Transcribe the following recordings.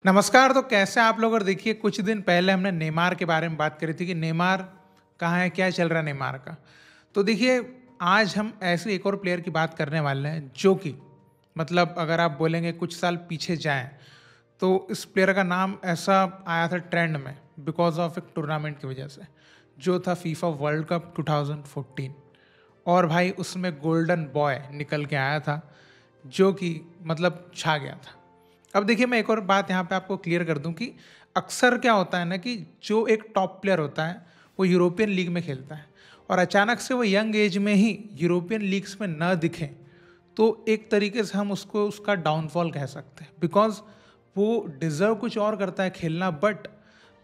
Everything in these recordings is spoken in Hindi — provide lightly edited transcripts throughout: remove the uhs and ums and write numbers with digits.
नमस्कार। तो कैसे आप लोग? और देखिए, कुछ दिन पहले हमने नेमार के बारे में बात करी थी कि नेमार कहाँ है, क्या चल रहा है नेमार का। तो देखिए, आज हम ऐसे एक और प्लेयर की बात करने वाले हैं जो कि मतलब अगर आप बोलेंगे कुछ साल पीछे जाएं तो इस प्लेयर का नाम ऐसा आया था ट्रेंड में बिकॉज ऑफ एक टूर्नामेंट की वजह से, जो था फीफा वर्ल्ड कप 2014। और भाई उसमें गोल्डन बॉय निकल के आया था जो कि मतलब छा गया था। अब देखिए, मैं एक और बात यहाँ पे आपको क्लियर कर दूं कि अक्सर क्या होता है ना कि जो एक टॉप प्लेयर होता है वो यूरोपियन लीग में खेलता है और अचानक से वो यंग एज में ही यूरोपियन लीग्स में न दिखे तो एक तरीके से हम उसको उसका डाउनफॉल कह सकते हैं, बिकॉज वो डिजर्व कुछ और करता है खेलना, but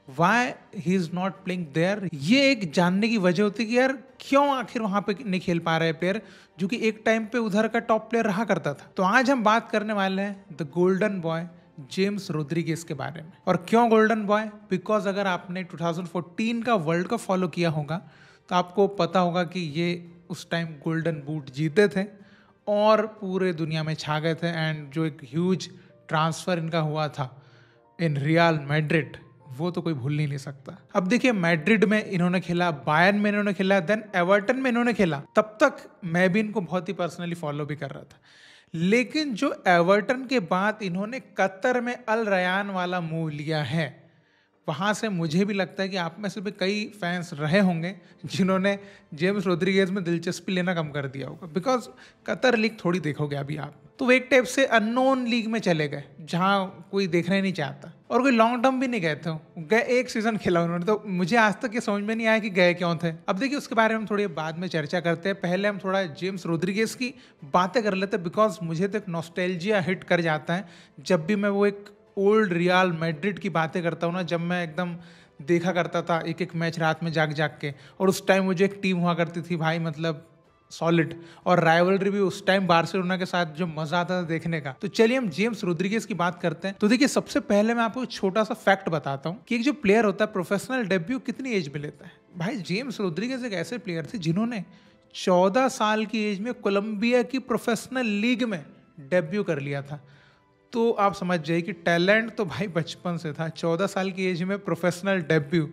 why he is not playing there. ये एक जानने की वजह होती है कि यार क्यों आखिर वहाँ पे नहीं खेल पा रहे प्लेयर जो कि एक टाइम पे उधर का टॉप प्लेयर रहा करता था। तो आज हम बात करने वाले हैं the golden boy James Rodriguez के बारे में। और क्यों गोल्डन बॉय? बिकॉज अगर आपने 2014 का वर्ल्ड कप फॉलो किया होगा तो आपको पता होगा कि ये उस टाइम गोल्डन बूट जीते थे और पूरे दुनिया में छा गए थे। एंड जो एक ह्यूज ट्रांसफ़र इनका हुआ था इन रियल मैड्रिड, वो तो कोई भूल नहीं सकता। अब देखिए, मैड्रिड में इन्होंने खेला, बायर्न में इन्होंने खेला, देन एवर्टन में इन्होंने खेला। तब तक मैं भी इनको बहुत ही पर्सनली फॉलो भी कर रहा था, लेकिन जो एवर्टन के बाद इन्होंने कतर में अल रयान वाला मूव लिया है, वहाँ से मुझे भी लगता है कि आप में से भी कई फैंस रहे होंगे जिन्होंने जेम्स रोड्रिगेज में दिलचस्पी लेना कम कर दिया होगा, बिकॉज कतर लीग थोड़ी देखोगे अभी आप। तो वो एक टाइप से अननोन लीग में चले गए जहाँ कोई देखना ही नहीं चाहता और कोई लॉन्ग टर्म भी नहीं गए थे। गए, एक सीजन खेला उन्होंने, तो मुझे आज तक ये समझ में नहीं आया कि गए क्यों थे। अब देखिए, उसके बारे में हम थोड़ी बाद में चर्चा करते हैं। पहले हम थोड़ा जेम्स रोड्रिगेज की बातें कर लेते हैं, बिकॉज मुझे तो एक नॉस्टैल्जिया हिट कर जाता है जब भी मैं वो एक ओल्ड रियल मैड्रिड की बातें करता हूँ ना, जब मैं एकदम देखा करता था एक एक मैच रात में जाग जाग के। और उस टाइम वो जो एक टीम हुआ करती थी भाई, मतलब सॉलिड, और राइवलरी भी उस टाइम बार्सिलोना के साथ जो मजा आता था देखने का। तो चलिए हम जेम्स रोड्रिगेज की बात करते हैं। तो देखिए, सबसे पहले मैं आपको छोटा सा फैक्ट बताता हूँ कि एक जो प्लेयर होता है प्रोफेशनल डेब्यू कितनी एज में लेता है। भाई जेम्स रोड्रिगेज एक ऐसे प्लेयर थे जिन्होंने 14 साल की एज में कोलंबिया की प्रोफेशनल लीग में डेब्यू कर लिया था। तो आप समझ जाइए कि टैलेंट तो भाई बचपन से था। 14 साल की एज में प्रोफेशनल डेब्यू,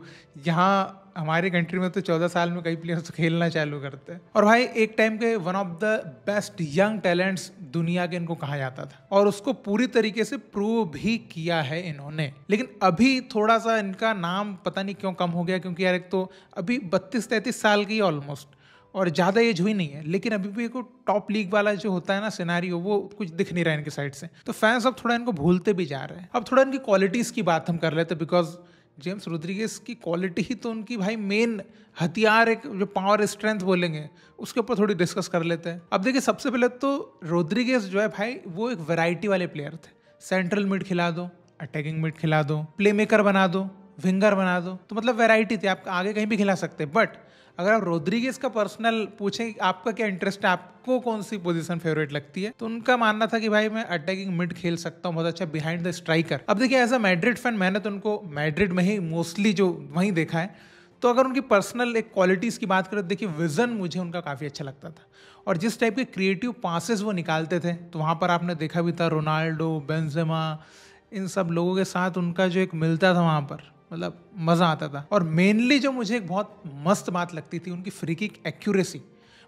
यहाँ हमारे कंट्री में तो 14 साल में कई प्लेयर्स खेलना चालू करते हैं। और भाई एक टाइम के one of the best young talents दुनिया के इनको कहा जाता था और उसको पूरी तरीके से प्रूव भी किया है इन्होंने। लेकिन अभी थोड़ा सा इनका नाम पता नहीं क्यों कम हो गया, क्योंकि यार एक तो अभी 32-33 साल की ऑलमोस्ट और ज़्यादा एज हुई नहीं है, लेकिन अभी भी एक टॉप लीग वाला जो होता है ना सिनारियो, वो कुछ दिख नहीं रहा है इनकी साइड से। तो फैंस अब थोड़ा इनको भूलते भी जा रहे हैं। अब थोड़ा इनकी क्वालिटीज़ की बात हम कर लेते हैं, बिकॉज जेम्स रोड्रिगेज की क्वालिटी ही तो उनकी भाई मेन हथियार, एक जो पावर स्ट्रेंथ बोलेंगे उसके ऊपर थोड़ी डिस्कस कर लेते हैं। अब देखिए, सबसे पहले तो रोड्रिगेज जो है भाई वो एक वैरायटी वाले प्लेयर थे। सेंट्रल मिड खिला दो, अटैकिंग मिड खिला दो, प्ले मेकर बना दो, विंगर बना दो, तो मतलब वैरायटी थी, आप आगे कहीं भी खिला सकते। बट अगर आप रोड्रिगेज का पर्सनल पूछें आपका क्या इंटरेस्ट है, आपको कौन सी पोजीशन फेवरेट लगती है, तो उनका मानना था कि भाई मैं अटैकिंग मिड खेल सकता हूँ बहुत अच्छा बिहाइंड द स्ट्राइकर। अब देखिए, एज अ मैड्रिड फैन मैंने तो उनको मैड्रिड में ही मोस्टली जो वहीं देखा है। तो अगर उनकी पर्सनल एक क्वालिटीज़ की बात करें, देखिए विजन मुझे उनका काफ़ी अच्छा लगता था और जिस टाइप के क्रिएटिव पासेस वो निकालते थे, तो वहाँ पर आपने देखा भी था रोनाल्डो, बेंजेमा, इन सब लोगों के साथ उनका जो एक मिलता था वहाँ पर, मतलब मज़ा आता था। और मेनली जो मुझे एक बहुत मस्त बात लगती थी उनकी फ्री किक एक्यूरेसी।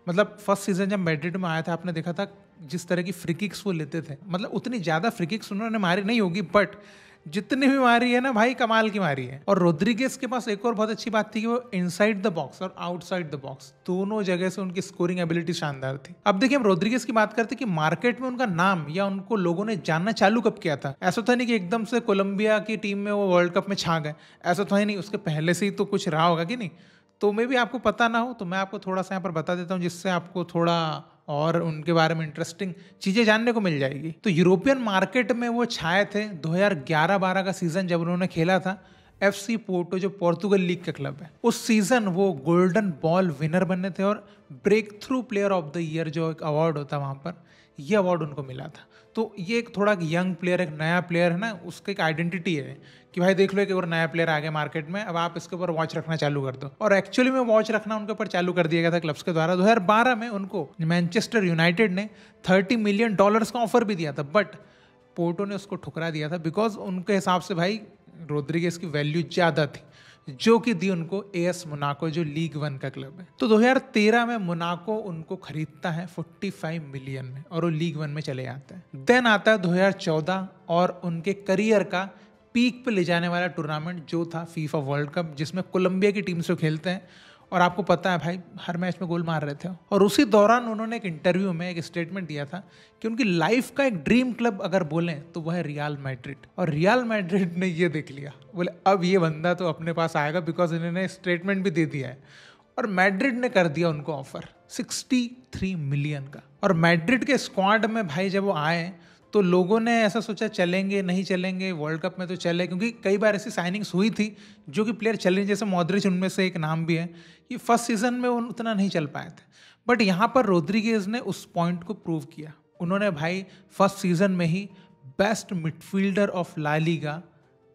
मतलब फर्स्ट सीजन जब मैड्रिड में आया था, आपने देखा था जिस तरह की फ्री किक्स वो लेते थे, मतलब उतनी ज़्यादा फ्री किक्स उन्होंने मारी नहीं होगी, बट जितनी भी मारी है ना भाई, कमाल की मारी है। और रोड्रिगेज के पास एक और बहुत अच्छी बात थी कि वो इनसाइड द बॉक्स और आउटसाइड द बॉक्स दोनों जगह से उनकी स्कोरिंग एबिलिटी शानदार थी। अब देखिए, हम रोड्रिगेज की बात करते कि मार्केट में उनका नाम या उनको लोगों ने जानना चालू कब किया था। ऐसा था नहीं कि एकदम से कोलंबिया की टीम में वो वर्ल्ड कप में छा गए, ऐसा था ही नहीं, उसके पहले से ही तो कुछ रहा होगा कि नहीं। तो मे भी आपको पता ना हो, तो मैं आपको थोड़ा सा यहाँ पर बता देता हूँ जिससे आपको थोड़ा और उनके बारे में इंटरेस्टिंग चीज़ें जानने को मिल जाएगी। तो यूरोपियन मार्केट में वो छाए थे 2011-12 का सीज़न जब उन्होंने खेला था FC पोर्टो, जो पोर्तुगल लीग का क्लब है। उस सीज़न वो गोल्डन बॉल विनर बने थे और breakthrough player of the year जो एक अवार्ड होता है वहाँ पर, ये अवार्ड उनको मिला था। तो ये एक थोड़ा यंग प्लेयर, एक नया प्लेयर है ना, उसका एक आइडेंटिटी है कि भाई देख लो एक और नया प्लेयर आ गया मार्केट में, अब आप इसके ऊपर वॉच रखना चालू कर दो। और एक्चुअली में वॉच रखना उनके ऊपर चालू कर दिया गया था क्लब्स के द्वारा। 2012 में उनको मैनचेस्टर यूनाइटेड ने $30 मिलियन का ऑफर भी दिया था, बट पोर्टो ने उसको ठुकरा दिया था बिकॉज उनके हिसाब से भाई रोड्रिगेज की वैल्यू ज़्यादा थी, जो कि दी उनको एएस मोनाको जो लीग 1 का क्लब है। तो 2013 में मोनाको उनको खरीदता है 45 मिलियन में और वो लीग 1 में चले जाते हैं। देन आता है 2014 और उनके करियर का पीक पे ले जाने वाला टूर्नामेंट जो था फीफा वर्ल्ड कप, जिसमें कोलंबिया की टीम से खेलते हैं और आपको पता है भाई हर मैच में गोल मार रहे थे। और उसी दौरान उन्होंने एक इंटरव्यू में एक स्टेटमेंट दिया था कि उनकी लाइफ का एक ड्रीम क्लब अगर बोलें तो वह है रियल मैड्रिड। और रियल मैड्रिड ने ये देख लिया, बोले अब ये बंदा तो अपने पास आएगा बिकॉज इन्होंने स्टेटमेंट भी दे दिया है। और मैड्रिड ने कर दिया उनको ऑफर 63 मिलियन का। और मैड्रिड के स्क्वाड में भाई जब वो आए तो लोगों ने ऐसा सोचा चलेंगे नहीं चलेंगे, वर्ल्ड कप में तो चले, क्योंकि कई बार ऐसी साइनिंग्स हुई थी जो कि प्लेयर चले, जैसे मॉड्रिच उनमें से एक नाम भी है कि फर्स्ट सीजन में वो उतना नहीं चल पाए थे। बट यहाँ पर रोड्रिगेज ने उस पॉइंट को प्रूव किया। उन्होंने भाई फर्स्ट सीजन में ही best midfielder of La Liga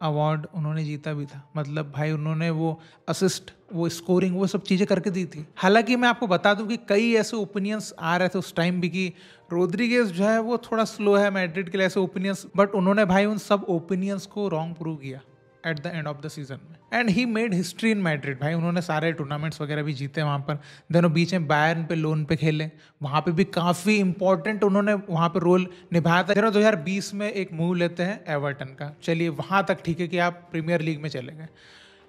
award उन्होंने जीता भी था। मतलब भाई उन्होंने वो असिस्ट, वो स्कोरिंग, वो सब चीज़ें करके दी थी। हालांकि मैं आपको बता दूं कि कई ऐसे ओपिनियंस आ रहे थे उस टाइम भी कि रोड्रिगेज जो है वो थोड़ा स्लो है मैड्रिड के लिए, ऐसे ओपिनियंस। बट उन्होंने भाई उन सब ओपिनियंस को रॉन्ग प्रूव किया at the end of the season में। And he made history in Madrid. भाई उन्होंने सारे टूर्नामेंट्स वगैरह भी जीते वहाँ पर। दोनों बीच में बायर्न पे लोन पे खेले, वहाँ पे भी काफ़ी इंपॉर्टेंट उन्होंने वहाँ पे रोल निभाया था। 2020 में एक मूव लेते हैं एवर्टन का, चलिए वहाँ तक ठीक है कि आप प्रीमियर लीग में चले गए।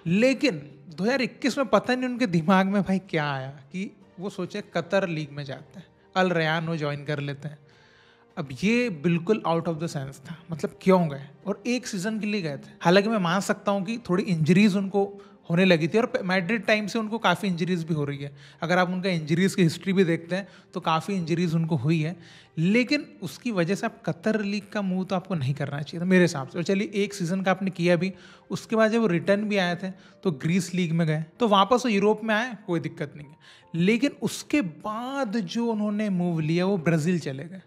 लेकिन 2021 में पता नहीं उनके दिमाग में भाई क्या आया कि वो सोचे कतर लीग में जाते हैं, अल रयान वो ज्वाइन कर लेते हैं। अब ये बिल्कुल आउट ऑफ द सेंस था। मतलब क्यों गए, और एक सीजन के लिए गए थे। हालांकि मैं मान सकता हूँ कि थोड़ी इंजरीज उनको होने लगी थी और मैड्रिड टाइम से उनको काफ़ी इंजरीज भी हो रही है। अगर आप उनका इंजरीज की हिस्ट्री भी देखते हैं तो काफ़ी इंजरीज उनको हुई है। लेकिन उसकी वजह से आप कतर लीग का मूव तो आपको नहीं करना चाहिए था मेरे हिसाब से। और चलिए एक सीज़न का आपने किया भी, उसके बाद जब वो रिटर्न भी आए थे तो ग्रीस लीग में गए, तो वापस वो यूरोप में आए, कोई दिक्कत नहीं है। लेकिन उसके बाद जो उन्होंने मूव लिया वो ब्राज़ील चले गए।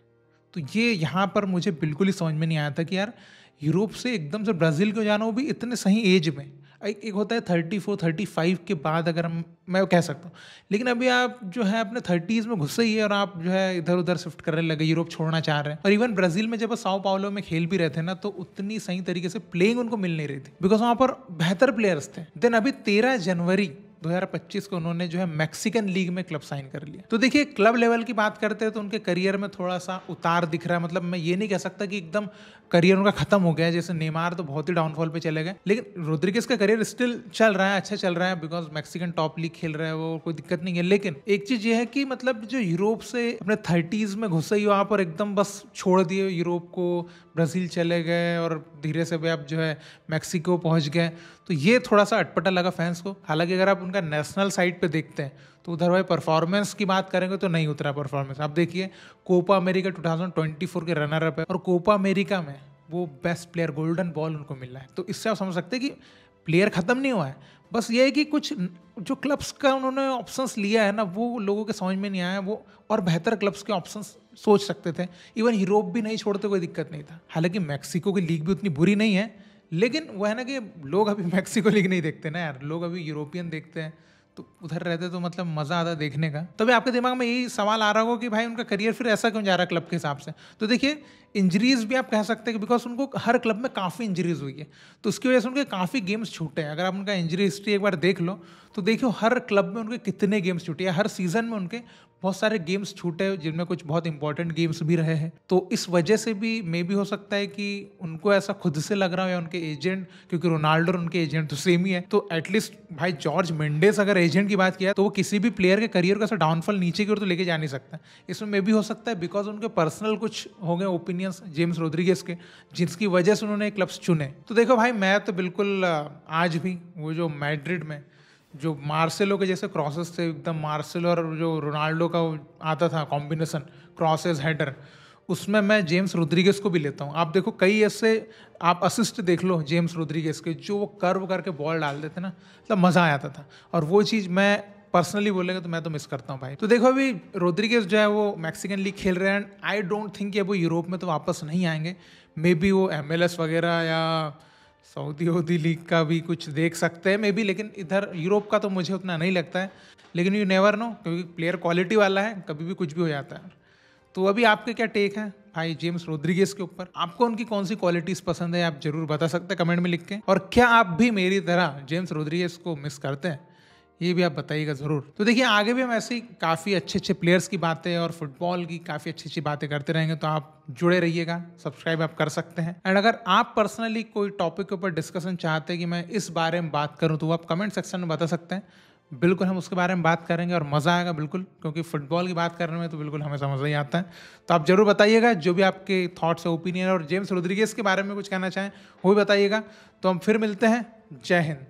तो ये यहाँ पर मुझे बिल्कुल ही समझ में नहीं आया था कि यार यूरोप से एकदम से ब्राज़ील को जाना, वो भी इतने सही एज में। एक होता है 34-35 के बाद, अगर मैं कह सकता हूँ। लेकिन अभी आप जो है अपने 30s में घुसे ही है और आप जो है इधर उधर शिफ्ट करने लगे, यूरोप छोड़ना चाह रहे हैं। और इवन ब्राज़ील में जब वो साओ पाउलो में खेल भी रहे थे ना, तो उतनी सही तरीके से प्लेइंग उनको मिल नहीं रही थी बिकॉज वहाँ पर बेहतर प्लेयर्स थे। देन अभी 13 जनवरी 2025 को उन्होंने जो है मैक्सिकन लीग में क्लब साइन कर लिया। तो देखिए क्लब लेवल की बात करते हैं तो उनके करियर में थोड़ा सा उतार दिख रहा है। मतलब मैं ये नहीं कह सकता कि एकदम करियर उनका खत्म हो गया है, जैसे नेमार तो बहुत ही डाउनफॉल पे चले गए। लेकिन रोड्रिगेज का करियर स्टिल चल रहा है, अच्छा चल रहा है बिकॉज मैक्सिकन टॉप लीग खेल रहा है वो, कोई दिक्कत नहीं है। लेकिन एक चीज ये है कि मतलब जो यूरोप से अपने 30s में घुसे ही वहाँ पर एकदम बस छोड़ दिए यूरोप को, ब्राज़ील चले गए और धीरे से भी आप जो है मैक्सिको पहुँच गए, तो ये थोड़ा सा अटपटा लगा फैंस को। हालांकि अगर आप उनका नेशनल साइड पे देखते हैं तो उधर भाई परफॉर्मेंस की बात करेंगे तो नहीं उतरा परफॉर्मेंस। आप देखिए कोपा अमेरिका 2024 के रनर अप है और कोपा अमेरिका में वो बेस्ट प्लेयर गोल्डन बॉल उनको मिला है। तो इससे आप समझ सकते हैं कि प्लेयर खत्म नहीं हुआ है, बस ये है कि कुछ जो क्लब्स का उन्होंने ऑप्शंस लिया है ना वो लोगों के समझ में नहीं आया, वो और बेहतर क्लब्स के ऑप्शंस सोच सकते थे। इवन यूरोप भी नहीं छोड़ते, कोई दिक्कत नहीं था। हालांकि मैक्सिको की लीग भी उतनी बुरी नहीं है, लेकिन वो है ना कि लोग अभी मैक्सिको लीग नहीं देखते ना यार, लोग अभी यूरोपियन देखते हैं। तो उधर रहते तो मतलब मज़ा आता देखने का। तभी आपके दिमाग में यही सवाल आ रहा होगा कि भाई उनका करियर फिर ऐसा क्यों जा रहा है क्लब के हिसाब से। तो देखिए इंजरीज भी आप कह सकते हैं कि बिकॉज उनको हर क्लब में काफ़ी इंजरीज हुई है, तो उसकी वजह से उनके काफ़ी गेम्स छूटे हैं। अगर आप उनका इंजरी हिस्ट्री एक बार देख लो तो देखियो हर क्लब में उनके कितने गेम्स छूटे हैं, हर सीजन में उनके बहुत सारे गेम्स छूटे जिनमें कुछ बहुत इंपॉर्टेंट गेम्स भी रहे हैं। तो इस वजह से भी मे भी हो सकता है कि उनको ऐसा खुद से लग रहा हो या उनके एजेंट, क्योंकि रोनाल्डो और उनके एजेंट तो सेम ही है। तो एटलीस्ट भाई जॉर्ज मेंडेस अगर एजेंट की बात किया तो वो किसी भी प्लेयर के करियर का ऐसा डाउनफॉल नीचे की ओर तो लेके जा नहीं सकता। इसमें मे भी हो सकता है बिकॉज उनके पर्सनल कुछ हो गए ओपिनियंस जेम्स रोड्रिगेज के, जिसकी वजह से उन्होंने क्लब्स चुने। तो देखो भाई मैं तो बिल्कुल आज भी वो जो मैड्रिड में जो मार्सेलो के जैसे क्रॉसेस थे, एकदम मार्सेलो और जो रोनाल्डो का आता था कॉम्बिनेशन क्रॉसेस हेडर, उसमें मैं जेम्स रोड्रिगेज को भी लेता हूँ। आप देखो कई ऐसे आप असिस्ट देख लो जेम्स रोड्रिगेज के, जो वो कर्व करके बॉल डाल देते ना, मतलब मज़ा आ जाता था। और वो चीज़ मैं पर्सनली बोलेगा तो मैं तो मिस करता हूँ भाई। तो देखो अभी रोड्रिगेज जो है वो मैक्सिकन लीग खेल रहे हैं। आई डोंट थिंक कि अब वो यूरोप में तो वापस नहीं आएंगे। मे बी वो MLS वगैरह या सऊदी लीग का भी कुछ देख सकते हैं मे बी, लेकिन इधर यूरोप का तो मुझे उतना नहीं लगता है। लेकिन यू नेवर नो, क्योंकि प्लेयर क्वालिटी वाला है, कभी भी कुछ भी हो जाता है। तो अभी आपके क्या टेक है भाई जेम्स रोड्रिगेज के ऊपर? आपको उनकी कौन सी क्वालिटीज पसंद है, आप जरूर बता सकते हैं कमेंट में लिख के। और क्या आप भी मेरी तरह जेम्स रोड्रिगेज को मिस करते हैं, ये भी आप बताइएगा ज़रूर। तो देखिए आगे भी हम ऐसे ही काफ़ी अच्छे अच्छे प्लेयर्स की बातें और फुटबॉल की काफ़ी अच्छी अच्छी बातें करते रहेंगे, तो आप जुड़े रहिएगा, सब्सक्राइब आप कर सकते हैं। एंड अगर आप पर्सनली कोई टॉपिक के ऊपर डिस्कशन चाहते हैं कि मैं इस बारे में बात करूं, तो आप कमेंट सेक्शन में बता सकते हैं, बिल्कुल हम उसके बारे में बात करेंगे और मज़ा आएगा बिल्कुल, क्योंकि फुटबॉल की बात करने में तो बिल्कुल हमें मज़ा ही आता है। तो आप जरूर बताइएगा जो भी आपके थॉट्स है, ओपिनियन, और जेम्स रोड्रिगेज के बारे में कुछ कहना चाहें वो भी बताइएगा। तो हम फिर मिलते हैं। जय हिंद।